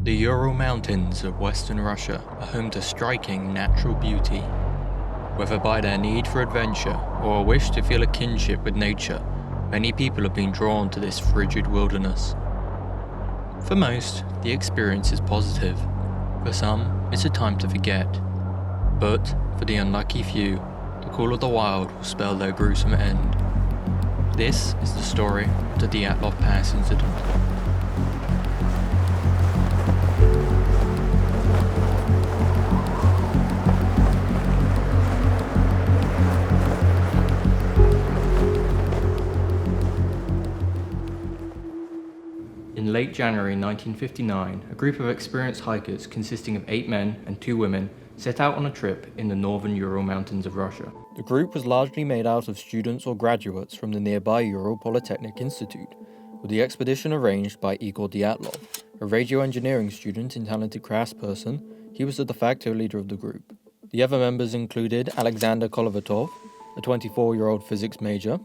The Ural Mountains of Western Russia are home to striking natural beauty. Whether by their need for adventure or a wish to feel a kinship with nature, many people have been drawn to this frigid wilderness. For most, the experience is positive. For some, it's a time to forget. But for the unlucky few, the call of the wild will spell their gruesome end. This is the story of the Dyatlov Pass incident. In late January 1959, a group of experienced hikers consisting of 8 men and 2 women set out on a trip in the Northern Ural Mountains of Russia. The group was largely made out of students or graduates from the nearby Ural Polytechnic Institute, with the expedition arranged by Igor Dyatlov, a radio engineering student and talented craftsperson. He was the de facto leader of the group. The other members included Alexander Kolovatov, a 24-year-old physics major,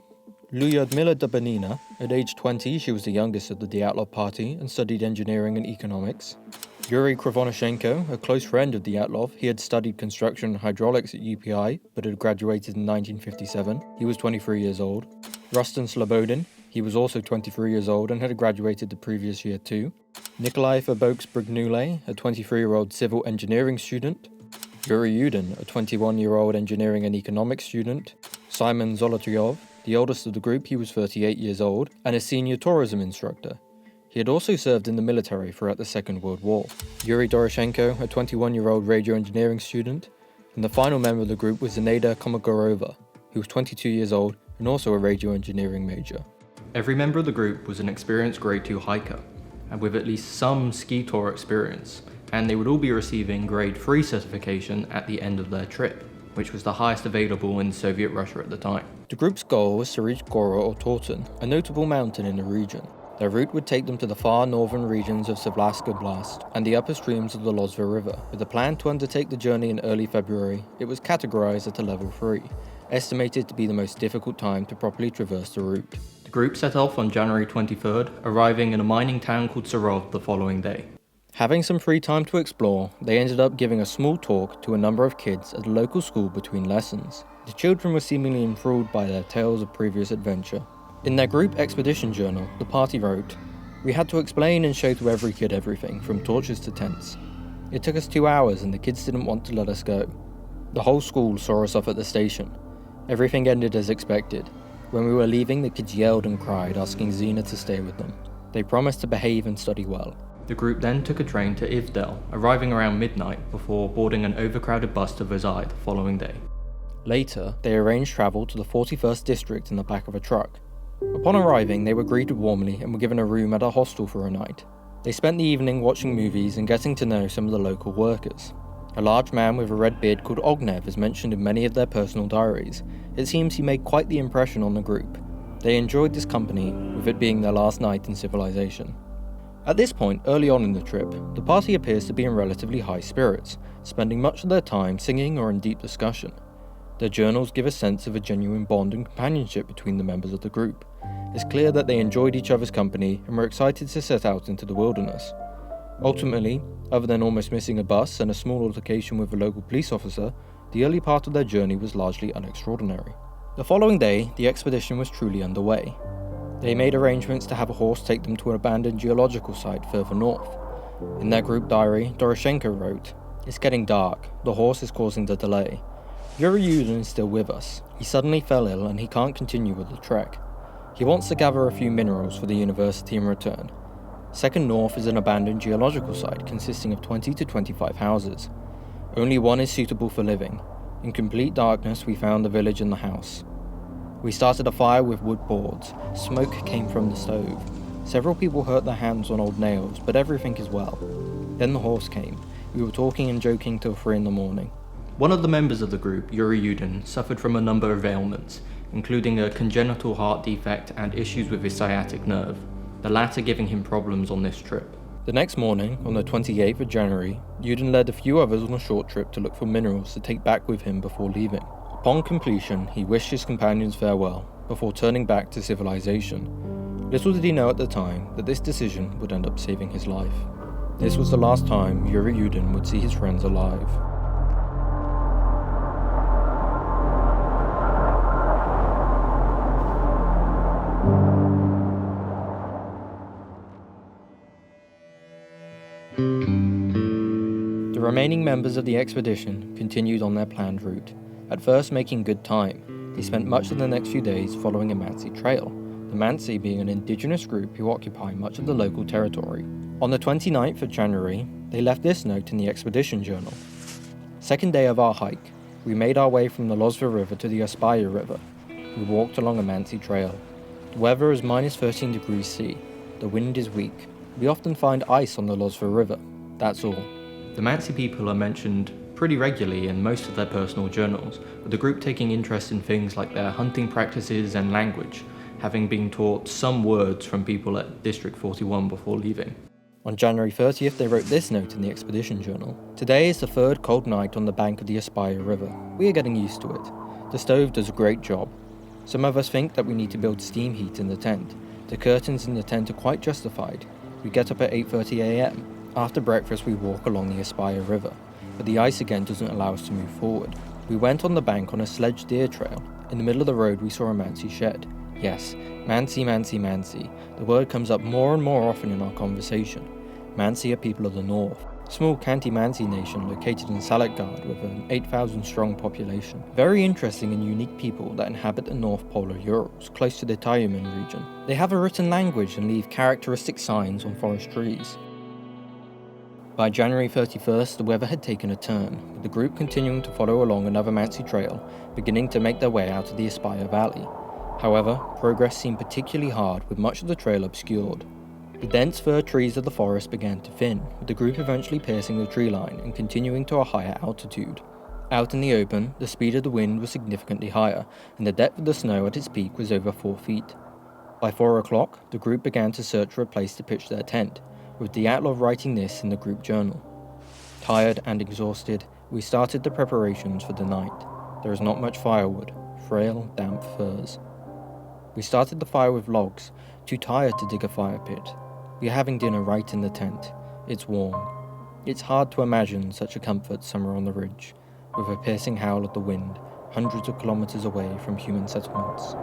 Lyudmila Dubanina. At age 20, she was the youngest of the Dyatlov party and studied engineering and economics. Yuri Krivonyshenko, a close friend of Dyatlov. He had studied construction and hydraulics at UPI, but had graduated in 1957. He was 23 years old. Rustin Slobodin. He was also 23 years old and had graduated the previous year too. Nikolai Faboks-Brignule, a 23-year-old civil engineering student. Yuri Yudin, a 21-year-old engineering and economics student. Simon Zolotyov, the oldest of the group. He was 38 years old and a senior tourism instructor. He had also served in the military throughout the Second World War. Yuri Doroshenko, a 21-year-old radio engineering student. And the final member of the group was Zinaida Komogorova, who was 22 years old and also a radio engineering major. Every member of the group was an experienced Grade 2 hiker, and with at least some ski tour experience, and they would all be receiving Grade 3 certification at the end of their trip, which was the highest available in Soviet Russia at the time. The group's goal was to reach Gora or Torton, a notable mountain in the region. Their route would take them to the far northern regions of Savlaska Oblast and the upper streams of the Lozva River. With a plan to undertake the journey in early February, it was categorized at a level 3, estimated to be the most difficult time to properly traverse the route. The group set off on January 23rd, arriving in a mining town called Sarov the following day. Having some free time to explore, they ended up giving a small talk to a number of kids at a local school between lessons. The children were seemingly enthralled by their tales of previous adventure. In their group expedition journal, the party wrote, "We had to explain and show to every kid everything, from torches to tents. It took us 2 hours and the kids didn't want to let us go. The whole school saw us off at the station. Everything ended as expected. When we were leaving, the kids yelled and cried, asking Zina to stay with them. They promised to behave and study well." The group then took a train to Ivdel, arriving around midnight before boarding an overcrowded bus to Vizhai the following day. Later, they arranged travel to the 41st district in the back of a truck. Upon arriving, they were greeted warmly and were given a room at a hostel for a night. They spent the evening watching movies and getting to know some of the local workers. A large man with a red beard called Ognev is mentioned in many of their personal diaries. It seems he made quite the impression on the group. They enjoyed this company, with it being their last night in civilization. At this point, early on in the trip, the party appears to be in relatively high spirits, spending much of their time singing or in deep discussion. Their journals give a sense of a genuine bond and companionship between the members of the group. It's clear that they enjoyed each other's company and were excited to set out into the wilderness. Ultimately, other than almost missing a bus and a small altercation with a local police officer, the early part of their journey was largely unextraordinary. The following day, the expedition was truly underway. They made arrangements to have a horse take them to an abandoned geological site further north. In their group diary, Doroshenko wrote, "It's getting dark. The horse is causing the delay. Yuri Yudin is still with us. He suddenly fell ill and he can't continue with the trek. He wants to gather a few minerals for the university and return. Second north is an abandoned geological site consisting of 20 to 25 houses. Only one is suitable for living. In complete darkness, we found the village and the house. We started a fire with wood boards. Smoke came from the stove. Several people hurt their hands on old nails, but everything is well. Then the horse came. We were talking and joking till 3 in the morning." One of the members of the group, Yuri Yudin, suffered from a number of ailments, including a congenital heart defect and issues with his sciatic nerve, the latter giving him problems on this trip. The next morning, on the 28th of January, Yudin led a few others on a short trip to look for minerals to take back with him before leaving. Upon completion, he wished his companions farewell before turning back to civilization. Little did he know at the time that this decision would end up saving his life. This was the last time Yuri Yudin would see his friends alive. The remaining members of the expedition continued on their planned route, at first making good time. They spent much of the next few days following a Mansi trail, the Mansi being an indigenous group who occupy much of the local territory. On the 29th of January, they left this note in the expedition journal. Second day of our hike, we made our way from the Lozva River to the Ospaya River. We walked along a Mansi trail. The weather is minus 13 degrees C. The wind is weak. We often find ice on the Lozva River. That's all. The Mansi people are mentioned pretty regularly in most of their personal journals, with the group taking interest in things like their hunting practices and language, having been taught some words from people at District 41 before leaving. On January 30th, they wrote this note in the expedition journal. Today is the third cold night on the bank of the Ospaya River. We are getting used to it. The stove does a great job. Some of us think that we need to build steam heat in the tent. The curtains in the tent are quite justified. We get up at 8:30 a.m. After breakfast, we walk along the Ospaya River, but the ice again doesn't allow us to move forward. We went on the bank on a sledge deer trail. In the middle of the road, we saw a Mansi shed. Yes, Mansi, Mansi, Mansi. The word comes up more and more often in our conversation. Mansi are people of the north, a small Khanty-Mansi nation located in Salatgard with an 8,000-strong population. Very interesting and unique people that inhabit the North Polar Urals, close to the Tyumen region. They have a written language and leave characteristic signs on forest trees. By January 31st, the weather had taken a turn, with the group continuing to follow along another Mansi trail, beginning to make their way out of the Ospaya Valley. However, progress seemed particularly hard, with much of the trail obscured. The dense fir trees of the forest began to thin, with the group eventually piercing the tree line and continuing to a higher altitude. Out in the open, the speed of the wind was significantly higher, and the depth of the snow at its peak was over 4 feet. By 4 o'clock, the group began to search for a place to pitch their tent, with Dyatlov writing this in the group journal. Tired and exhausted, we started the preparations for the night. There is not much firewood, frail, damp firs. We started the fire with logs, too tired to dig a fire pit. We are having dinner right in the tent. It's warm. It's hard to imagine such a comfort somewhere on the ridge, with a piercing howl of the wind, hundreds of kilometers away from human settlements.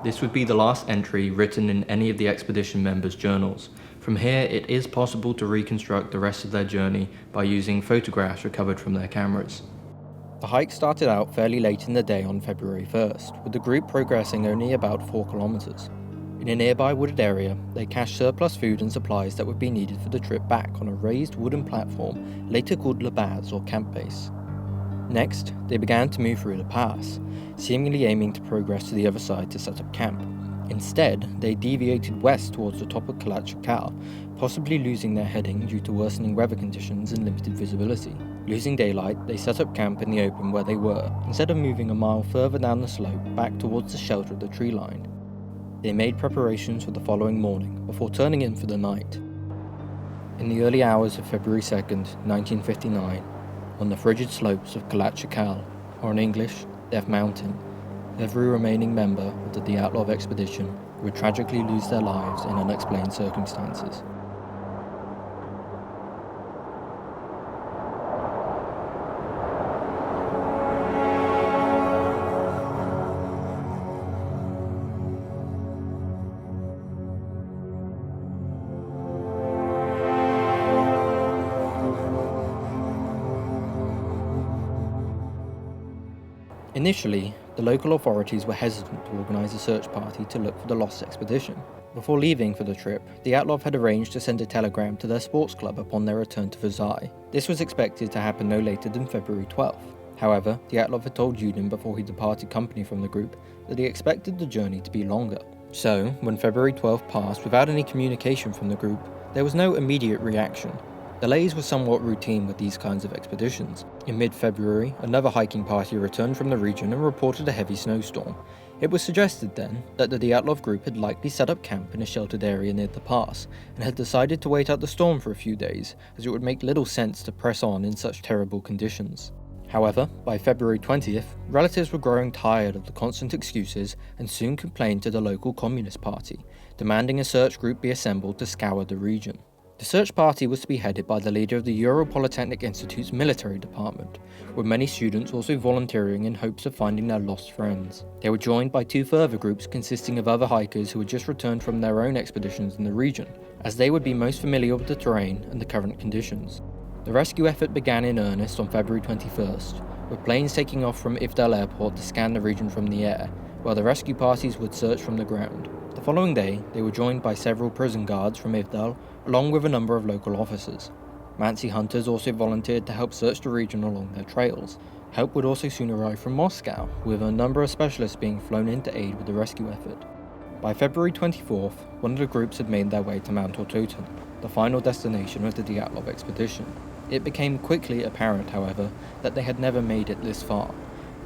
This would be the last entry written in any of the expedition members' journals. From here, it is possible to reconstruct the rest of their journey by using photographs recovered from their cameras. The hike started out fairly late in the day on February 1st, with the group progressing only about 4 kilometers. In a nearby wooded area, they cached surplus food and supplies that would be needed for the trip back on a raised wooden platform, later called La Base or camp base. Next, they began to move through the pass, seemingly aiming to progress to the other side to set up camp. Instead, they deviated west towards the top of Kalachakal, possibly losing their heading due to worsening weather conditions and limited visibility. Losing daylight, they set up camp in the open where they were, instead of moving a mile further down the slope back towards the shelter of the tree line. They made preparations for the following morning, before turning in for the night. In the early hours of February 2nd, 1959, on the frigid slopes of Kalachakal, or in English, Death Mountain, every remaining member of the Dyatlov expedition would tragically lose their lives in unexplained circumstances. Initially, the local authorities were hesitant to organise a search party to look for the lost expedition. Before leaving for the trip, Dyatlov had arranged to send a telegram to their sports club upon their return to Versailles. This was expected to happen no later than February 12th. However, Dyatlov had told Yudin before he departed company from the group that he expected the journey to be longer. So, when February 12th passed without any communication from the group, there was no immediate reaction. Delays were somewhat routine with these kinds of expeditions. In mid-February, another hiking party returned from the region and reported a heavy snowstorm. It was suggested then that the Dyatlov group had likely set up camp in a sheltered area near the pass, and had decided to wait out the storm for a few days, as it would make little sense to press on in such terrible conditions. However, by February 20th, relatives were growing tired of the constant excuses and soon complained to the local Communist Party, demanding a search group be assembled to scour the region. The search party was to be headed by the leader of the Ural Polytechnic Institute's military department, with many students also volunteering in hopes of finding their lost friends. They were joined by 2 further groups consisting of other hikers who had just returned from their own expeditions in the region, as they would be most familiar with the terrain and the current conditions. The rescue effort began in earnest on February 21st, with planes taking off from Ivdel Airport to scan the region from the air, while the rescue parties would search from the ground. The following day, they were joined by several prison guards from Ivdel, along with a number of local officers. Mansi hunters also volunteered to help search the region along their trails. Help would also soon arrive from Moscow, with a number of specialists being flown in to aid with the rescue effort. By February 24th, one of the groups had made their way to Mount Ortoten, the final destination of the Dyatlov expedition. It became quickly apparent, however, that they had never made it this far,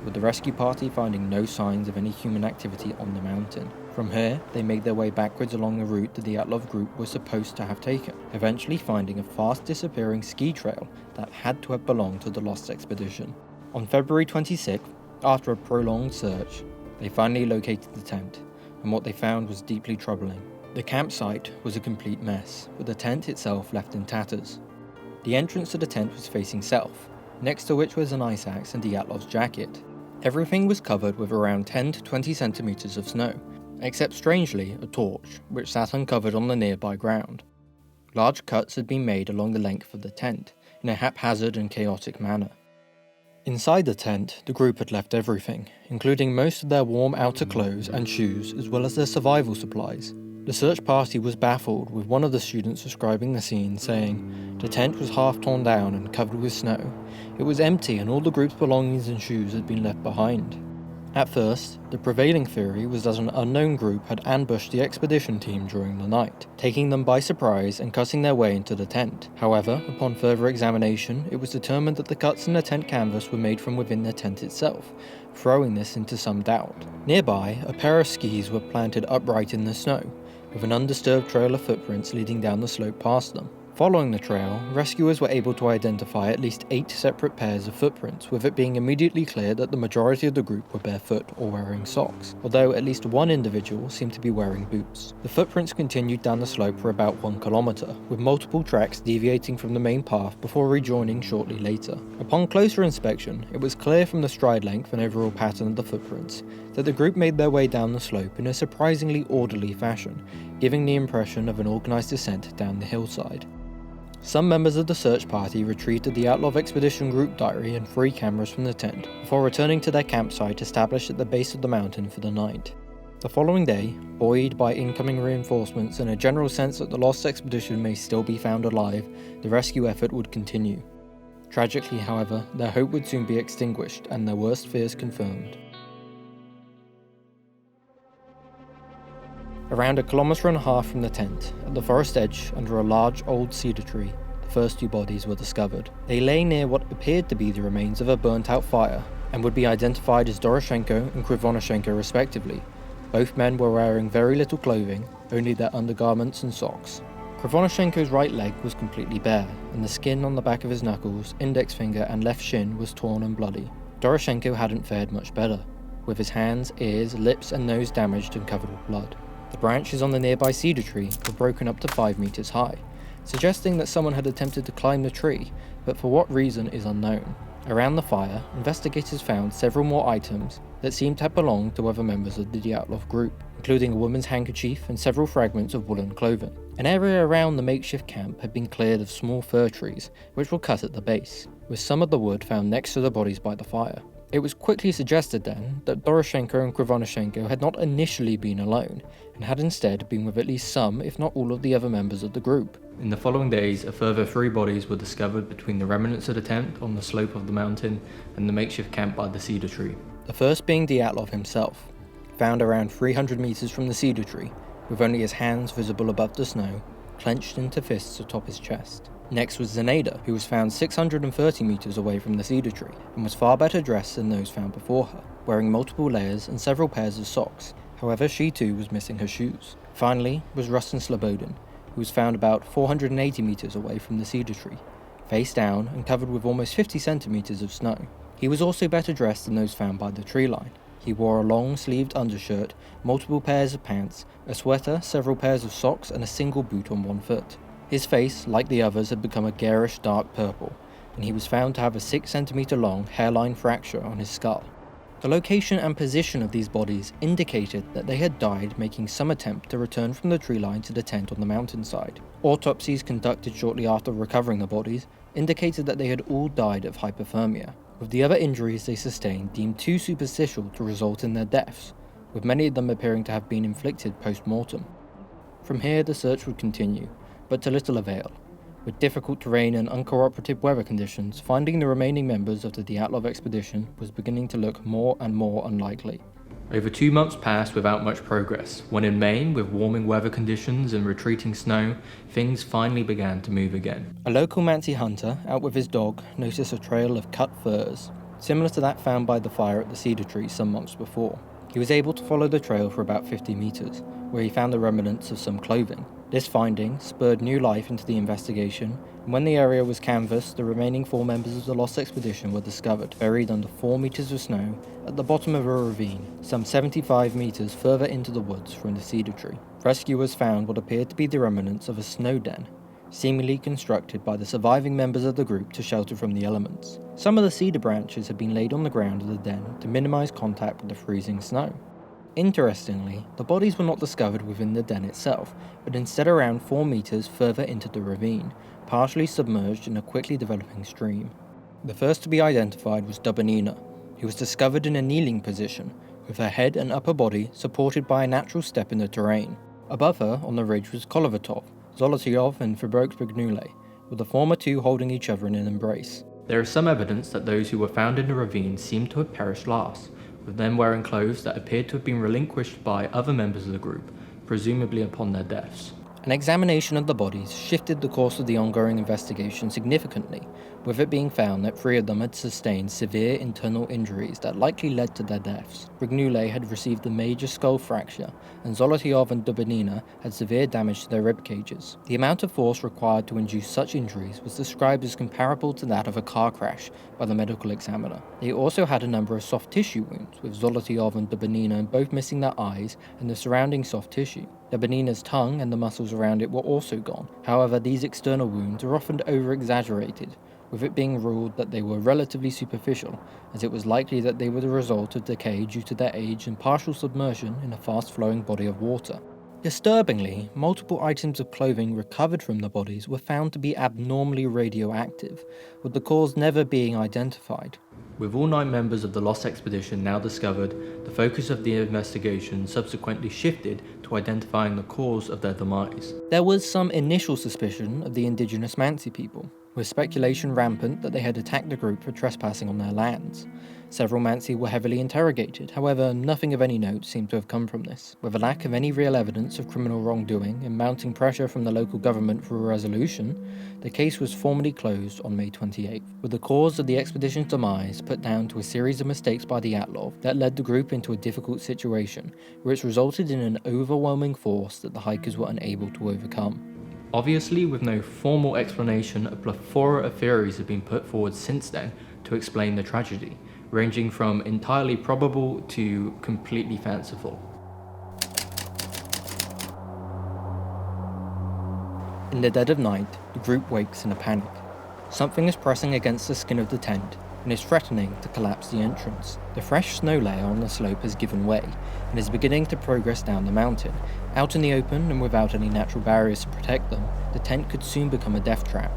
with the rescue party finding no signs of any human activity on the mountain. From here, they made their way backwards along the route the Dyatlov group was supposed to have taken, eventually finding a fast disappearing ski trail that had to have belonged to the lost expedition. On February 26th, after a prolonged search, they finally located the tent, and what they found was deeply troubling. The campsite was a complete mess, with the tent itself left in tatters. The entrance to the tent was facing south, next to which was an ice axe and Dyatlov's jacket. Everything was covered with around 10 to 20 centimeters of snow, except strangely a torch, which sat uncovered on the nearby ground. Large cuts had been made along the length of the tent, in a haphazard and chaotic manner. Inside the tent, the group had left everything, including most of their warm outer clothes and shoes, as well as their survival supplies. The search party was baffled, with one of the students describing the scene, saying, "The tent was half torn down and covered with snow. It was empty and all the group's belongings and shoes had been left behind." At first, the prevailing theory was that an unknown group had ambushed the expedition team during the night, taking them by surprise and cutting their way into the tent. However, upon further examination, it was determined that the cuts in the tent canvas were made from within the tent itself, throwing this into some doubt. Nearby, a pair of skis were planted upright in the snow, with an undisturbed trail of footprints leading down the slope past them. Following the trail, rescuers were able to identify at least 8 separate pairs of footprints, with it being immediately clear that the majority of the group were barefoot or wearing socks, although at least one individual seemed to be wearing boots. The footprints continued down the slope for about 1 kilometer, with multiple tracks deviating from the main path before rejoining shortly later. Upon closer inspection, it was clear from the stride length and overall pattern of the footprints that the group made their way down the slope in a surprisingly orderly fashion, giving the impression of an organized descent down the hillside. Some members of the search party retrieved the Dyatlov expedition group diary and 3 cameras from the tent, before returning to their campsite established at the base of the mountain for the night. The following day, buoyed by incoming reinforcements and a general sense that the lost expedition may still be found alive, the rescue effort would continue. Tragically, however, their hope would soon be extinguished and their worst fears confirmed. Around 1.5 kilometers from the tent, at the forest edge under a large old cedar tree, the first 2 bodies were discovered. They lay near what appeared to be the remains of a burnt-out fire, and would be identified as Doroshenko and Krivonashenko respectively. Both men were wearing very little clothing, only their undergarments and socks. Krivonashenko's right leg was completely bare, and the skin on the back of his knuckles, index finger and left shin was torn and bloody. Doroshenko hadn't fared much better, with his hands, ears, lips and nose damaged and covered with blood. The branches on the nearby cedar tree were broken up to 5 meters high, suggesting that someone had attempted to climb the tree, but for what reason is unknown. Around the fire, investigators found several more items that seemed to have belonged to other members of the Dyatlov group, including a woman's handkerchief and several fragments of woolen clothing. An area around the makeshift camp had been cleared of small fir trees, which were cut at the base, with some of the wood found next to the bodies by the fire. It was quickly suggested then that Doroshenko and Krivonashenko had not initially been alone, and had instead been with at least some, if not all of the other members of the group. In the following days, a further 3 bodies were discovered between the remnants of the tent on the slope of the mountain and the makeshift camp by the cedar tree. The first being Dyatlov himself, found around 300 meters from the cedar tree, with only his hands visible above the snow, clenched into fists atop his chest. Next was Zenaida, who was found 630 meters away from the cedar tree, and was far better dressed than those found before her, wearing multiple layers and several pairs of socks. However, she too was missing her shoes. Finally was Rustin Slobodin, who was found about 480 meters away from the cedar tree, face down and covered with almost 50 centimeters of snow. He was also better dressed than those found by the tree line. He wore a long-sleeved undershirt, multiple pairs of pants, a sweater, several pairs of socks, and a single boot on one foot. His face, like the others, had become a garish dark purple, and he was found to have a 6 cm long hairline fracture on his skull. The location and position of these bodies indicated that they had died making some attempt to return from the tree line to the tent on the mountainside. Autopsies conducted shortly after recovering the bodies indicated that they had all died of hypothermia, with the other injuries they sustained deemed too superficial to result in their deaths, with many of them appearing to have been inflicted post-mortem. From here the search would continue, but to little avail. With difficult terrain and uncooperative weather conditions, finding the remaining members of the Dyatlov expedition was beginning to look more and more unlikely. Over 2 months passed without much progress, when in Maine, with warming weather conditions and retreating snow, things finally began to move again. A local Mansi hunter, out with his dog, noticed a trail of cut furs, similar to that found by the fire at the cedar tree some months before. He was able to follow the trail for about 50 meters, where he found the remnants of some clothing. This finding spurred new life into the investigation, and when the area was canvassed, the remaining 4 members of the lost expedition were discovered, buried under 4 meters of snow at the bottom of a ravine, some 75 meters further into the woods from the cedar tree. Rescuers found what appeared to be the remnants of a snow den, seemingly constructed by the surviving members of the group to shelter from the elements. Some of the cedar branches had been laid on the ground of the den to minimize contact with the freezing snow. Interestingly, the bodies were not discovered within the den itself, but instead around 4 meters further into the ravine, partially submerged in a quickly developing stream. The first to be identified was Dubinina, who was discovered in a kneeling position, with her head and upper body supported by a natural step in the terrain. Above her, on the ridge, was Kolovatov, Zolotyov and Fribourg-Spignule, with the former 2 holding each other in an embrace. There is some evidence that those who were found in the ravine seemed to have perished last, with them wearing clothes that appeared to have been relinquished by other members of the group, presumably upon their deaths. An examination of the bodies shifted the course of the ongoing investigation significantly, with it being found that 3 of them had sustained severe internal injuries that likely led to their deaths. Brignole had received a major skull fracture, and Zolotyov and Dubinina had severe damage to their rib cages. The amount of force required to induce such injuries was described as comparable to that of a car crash by the medical examiner. They also had a number of soft tissue wounds, with Zolotyov and Dubinina both missing their eyes and the surrounding soft tissue. Dubinina's tongue and the muscles around it were also gone. However, these external wounds are often over-exaggerated, with it being ruled that they were relatively superficial, as it was likely that they were the result of decay due to their age and partial submersion in a fast-flowing body of water. Disturbingly, multiple items of clothing recovered from the bodies were found to be abnormally radioactive, with the cause never being identified. With all 9 members of the lost expedition now discovered, the focus of the investigation subsequently shifted to identifying the cause of their demise. There was some initial suspicion of the indigenous Mansi people, with speculation rampant that they had attacked the group for trespassing on their lands. Several Mansi were heavily interrogated, however, nothing of any note seemed to have come from this. With a lack of any real evidence of criminal wrongdoing and mounting pressure from the local government for a resolution, the case was formally closed on May 28th, with the cause of the expedition's demise put down to a series of mistakes by Dyatlov that led the group into a difficult situation, which resulted in an overwhelming force that the hikers were unable to overcome. Obviously, with no formal explanation, a plethora of theories have been put forward since then to explain the tragedy, ranging from entirely probable to completely fanciful. In the dead of night, the group wakes in a panic. Something is pressing against the skin of the tent and is threatening to collapse the entrance. The fresh snow layer on the slope has given way and is beginning to progress down the mountain. Out in the open and without any natural barriers to protect them, the tent could soon become a death trap.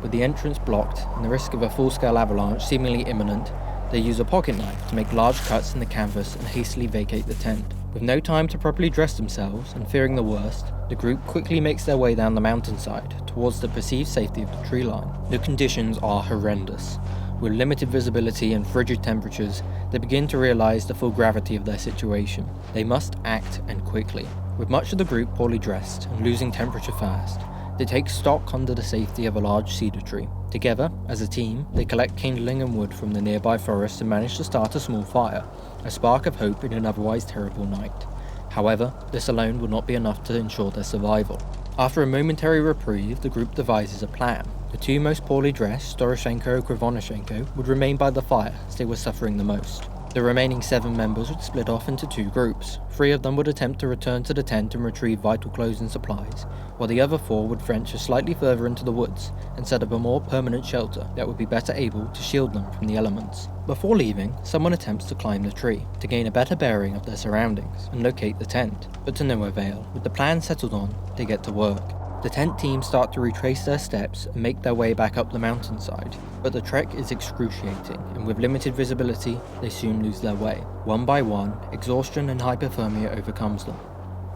With the entrance blocked and the risk of a full-scale avalanche seemingly imminent, they use a pocket knife to make large cuts in the canvas and hastily vacate the tent. With no time to properly dress themselves and fearing the worst, the group quickly makes their way down the mountainside towards the perceived safety of the tree line. The conditions are horrendous. With limited visibility and frigid temperatures, they begin to realize the full gravity of their situation. They must act, and quickly. With much of the group poorly dressed and losing temperature fast, they take stock under the safety of a large cedar tree. Together, as a team, they collect kindling and wood from the nearby forest and manage to start a small fire, a spark of hope in an otherwise terrible night. However, this alone would not be enough to ensure their survival. After a momentary reprieve, the group devises a plan. The 2 most poorly dressed, Storoshenko and Krivonashenko, would remain by the fire as they were suffering the most. The remaining 7 members would split off into 2 groups. 3 of them would attempt to return to the tent and retrieve vital clothes and supplies, while the other 4 would venture slightly further into the woods and set up a more permanent shelter that would be better able to shield them from the elements. Before leaving, someone attempts to climb the tree to gain a better bearing of their surroundings and locate the tent, but to no avail. With the plan settled on, they get to work. The tent team start to retrace their steps and make their way back up the mountainside, but the trek is excruciating, and with limited visibility, they soon lose their way. One by one, exhaustion and hypothermia overcomes them.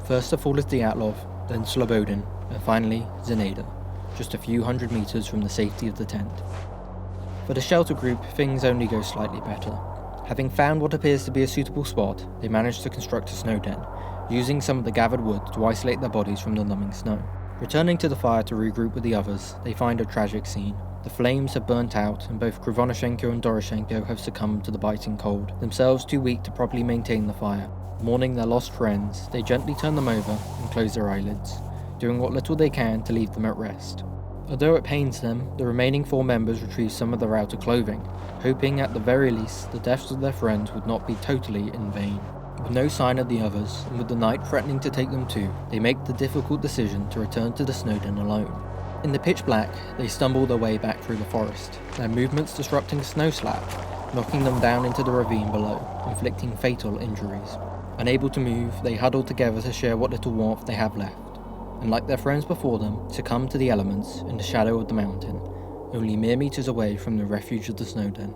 First to fall is Dyatlov, then Slobodin, and finally Zeneda, just a few hundred meters from the safety of the tent. For the shelter group, things only go slightly better. Having found what appears to be a suitable spot, they manage to construct a snow den, using some of the gathered wood to isolate their bodies from the numbing snow. Returning to the fire to regroup with the others, they find a tragic scene. The flames have burnt out, and both Krivonashenko and Doroshenko have succumbed to the biting cold, themselves too weak to properly maintain the fire. Mourning their lost friends, they gently turn them over and close their eyelids, doing what little they can to leave them at rest. Although it pains them, the remaining 4 members retrieve some of their outer clothing, hoping at the very least the deaths of their friends would not be totally in vain. With no sign of the others, and with the night threatening to take them too, they make the difficult decision to return to the snow den alone. In the pitch black, they stumble their way back through the forest, their movements disrupting a snow slab, knocking them down into the ravine below, inflicting fatal injuries. Unable to move, they huddle together to share what little warmth they have left, and like their friends before them, succumb to the elements in the shadow of the mountain, only mere meters away from the refuge of the snow den.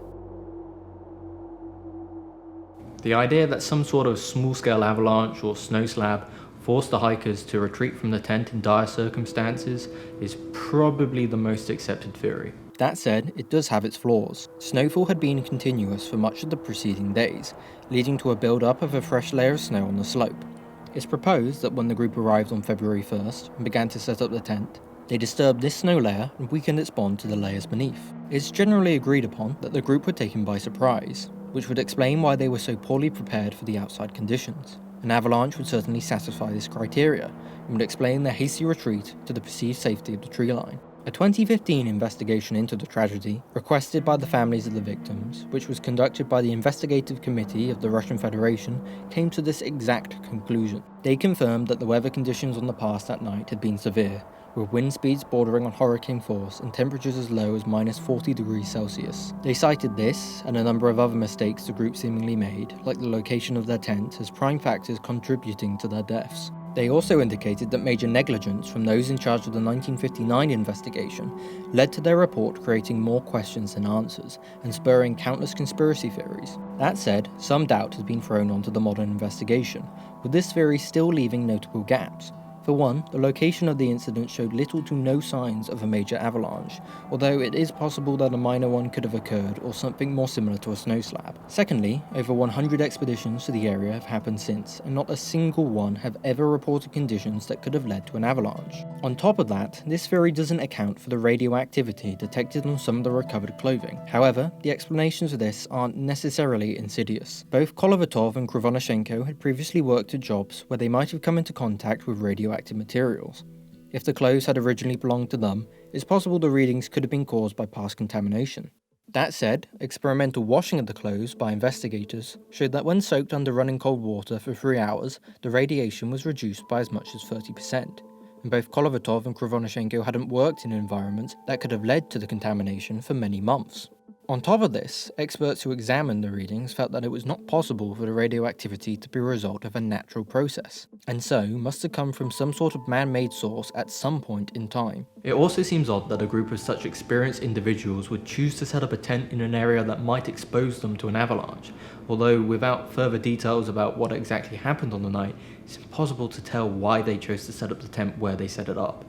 The idea that some sort of small-scale avalanche or snow slab forced the hikers to retreat from the tent in dire circumstances is probably the most accepted theory. That said, it does have its flaws. Snowfall had been continuous for much of the preceding days, leading to a build-up of a fresh layer of snow on the slope. It's proposed that when the group arrived on February 1st and began to set up the tent, they disturbed this snow layer and weakened its bond to the layers beneath. It's generally agreed upon that the group were taken by surprise, which would explain why they were so poorly prepared for the outside conditions. An avalanche would certainly satisfy this criteria, and would explain their hasty retreat to the perceived safety of the tree line. A 2015 investigation into the tragedy, requested by the families of the victims, which was conducted by the Investigative Committee of the Russian Federation, came to this exact conclusion. They confirmed that the weather conditions on the pass that night had been severe, with wind speeds bordering on hurricane force and temperatures as low as minus 40 degrees Celsius. They cited this, and a number of other mistakes the group seemingly made, like the location of their tent, as prime factors contributing to their deaths. They also indicated that major negligence from those in charge of the 1959 investigation led to their report creating more questions than answers, and spurring countless conspiracy theories. That said, some doubt has been thrown onto the modern investigation, with this theory still leaving notable gaps. For one, the location of the incident showed little to no signs of a major avalanche, although it is possible that a minor one could have occurred or something more similar to a snow slab. Secondly, over 100 expeditions to the area have happened since, and not a single one have ever reported conditions that could have led to an avalanche. On top of that, this theory doesn't account for the radioactivity detected on some of the recovered clothing. However, the explanations for this aren't necessarily insidious. Both Kolovatov and Krivonashenko had previously worked at jobs where they might have come into contact with radioactive materials. If the clothes had originally belonged to them, it's possible the readings could have been caused by past contamination. That said, experimental washing of the clothes by investigators showed that when soaked under running cold water for 3 hours, the radiation was reduced by as much as 30%, and both Kolovatov and Krivonashenko hadn't worked in environments that could have led to the contamination for many months. On top of this, experts who examined the readings felt that it was not possible for the radioactivity to be a result of a natural process, and so must have come from some sort of man-made source at some point in time. It also seems odd that a group of such experienced individuals would choose to set up a tent in an area that might expose them to an avalanche, although without further details about what exactly happened on the night, it's impossible to tell why they chose to set up the tent where they set it up.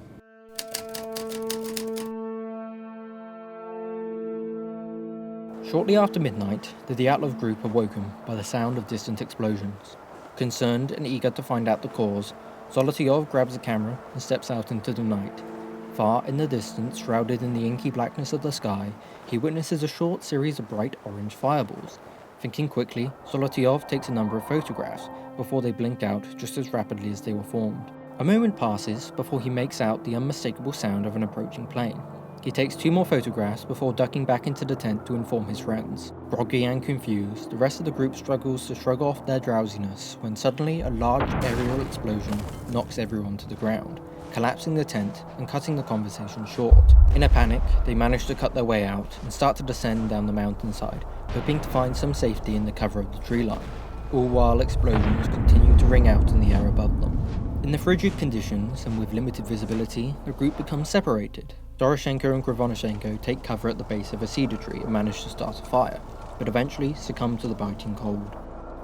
Shortly after midnight, the Dyatlov group are woken by the sound of distant explosions. Concerned and eager to find out the cause, Zolotyov grabs a camera and steps out into the night. Far in the distance, shrouded in the inky blackness of the sky, he witnesses a short series of bright orange fireballs. Thinking quickly, Zolotyov takes a number of photographs before they blink out just as rapidly as they were formed. A moment passes before he makes out the unmistakable sound of an approaching plane. He takes 2 more photographs before ducking back into the tent to inform his friends. Groggy and confused, the rest of the group struggles to shrug off their drowsiness when suddenly a large aerial explosion knocks everyone to the ground, collapsing the tent and cutting the conversation short. In a panic, they manage to cut their way out and start to descend down the mountainside, hoping to find some safety in the cover of the tree line, all while explosions continue to ring out in the air above them. In the frigid conditions and with limited visibility, the group becomes separated. Doroshenko and Krivonashenko take cover at the base of a cedar tree and manage to start a fire, but eventually succumb to the biting cold.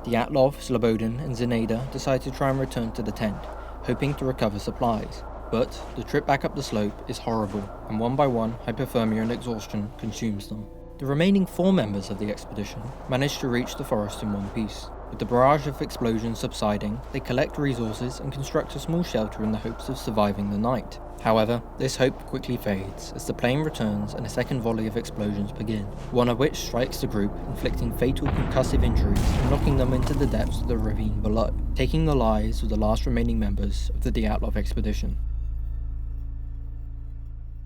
Dyatlov, Slobodin and Zineda decide to try and return to the tent, hoping to recover supplies. But the trip back up the slope is horrible, and one by one, hypothermia and exhaustion consumes them. The remaining 4 members of the expedition manage to reach the forest in one piece. With the barrage of explosions subsiding, they collect resources and construct a small shelter in the hopes of surviving the night. However, this hope quickly fades as the plane returns and a second volley of explosions begin, one of which strikes the group, inflicting fatal concussive injuries and knocking them into the depths of the ravine below, taking the lives of the last remaining members of the Dyatlov expedition.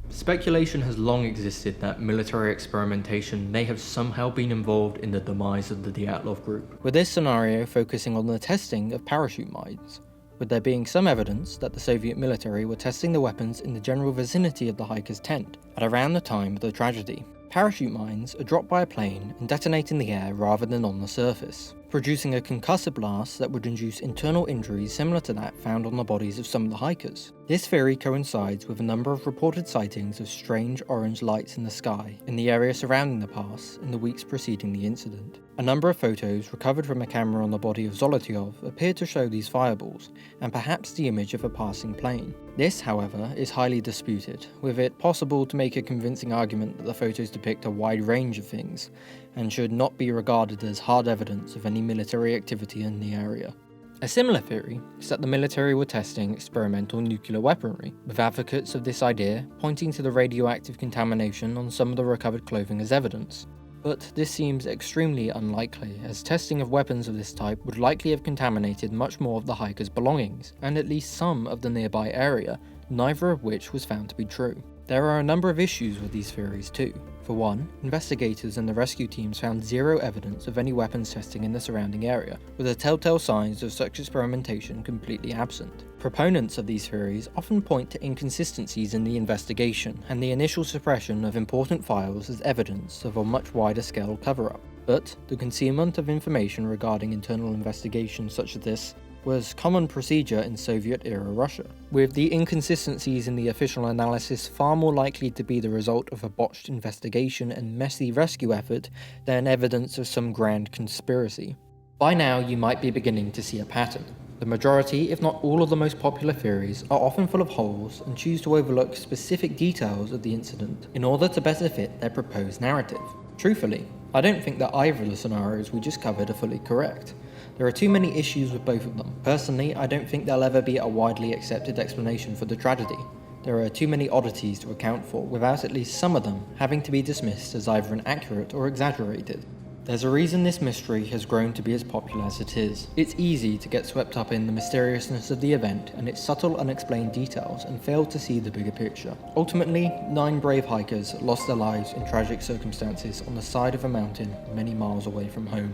Speculation has long existed that military experimentation may have somehow been involved in the demise of the Dyatlov group, with this scenario focusing on the testing of parachute mines, with there being some evidence that the Soviet military were testing the weapons in the general vicinity of the hikers' tent at around the time of the tragedy. Parachute mines are dropped by a plane and detonate in the air rather than on the surface, producing a concussive blast that would induce internal injuries similar to that found on the bodies of some of the hikers. This theory coincides with a number of reported sightings of strange orange lights in the sky in the area surrounding the pass in the weeks preceding the incident. A number of photos recovered from a camera on the body of Zolotyov appear to show these fireballs, and perhaps the image of a passing plane. This, however, is highly disputed, with it possible to make a convincing argument that the photos depict a wide range of things, and should not be regarded as hard evidence of any military activity in the area. A similar theory is that the military were testing experimental nuclear weaponry, with advocates of this idea pointing to the radioactive contamination on some of the recovered clothing as evidence. But this seems extremely unlikely, as testing of weapons of this type would likely have contaminated much more of the hikers' belongings, and at least some of the nearby area, neither of which was found to be true. There are a number of issues with these theories too. For one, investigators and the rescue teams found zero evidence of any weapons testing in the surrounding area, with the telltale signs of such experimentation completely absent. Proponents of these theories often point to inconsistencies in the investigation and the initial suppression of important files as evidence of a much wider scale cover-up. But the concealment of information regarding internal investigations such as this was common procedure in Soviet-era Russia, with the inconsistencies in the official analysis far more likely to be the result of a botched investigation and messy rescue effort than evidence of some grand conspiracy. By now, you might be beginning to see a pattern. The majority, if not all of the most popular theories, are often full of holes and choose to overlook specific details of the incident in order to better fit their proposed narrative. Truthfully, I don't think that either of the scenarios we just covered are fully correct. There are too many issues with both of them. Personally, I don't think there'll ever be a widely accepted explanation for the tragedy. There are too many oddities to account for, without at least some of them having to be dismissed as either inaccurate or exaggerated. There's a reason this mystery has grown to be as popular as it is. It's easy to get swept up in the mysteriousness of the event and its subtle, unexplained details and fail to see the bigger picture. Ultimately, 9 brave hikers lost their lives in tragic circumstances on the side of a mountain many miles away from home.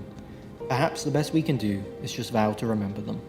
Perhaps the best we can do is just vow to remember them.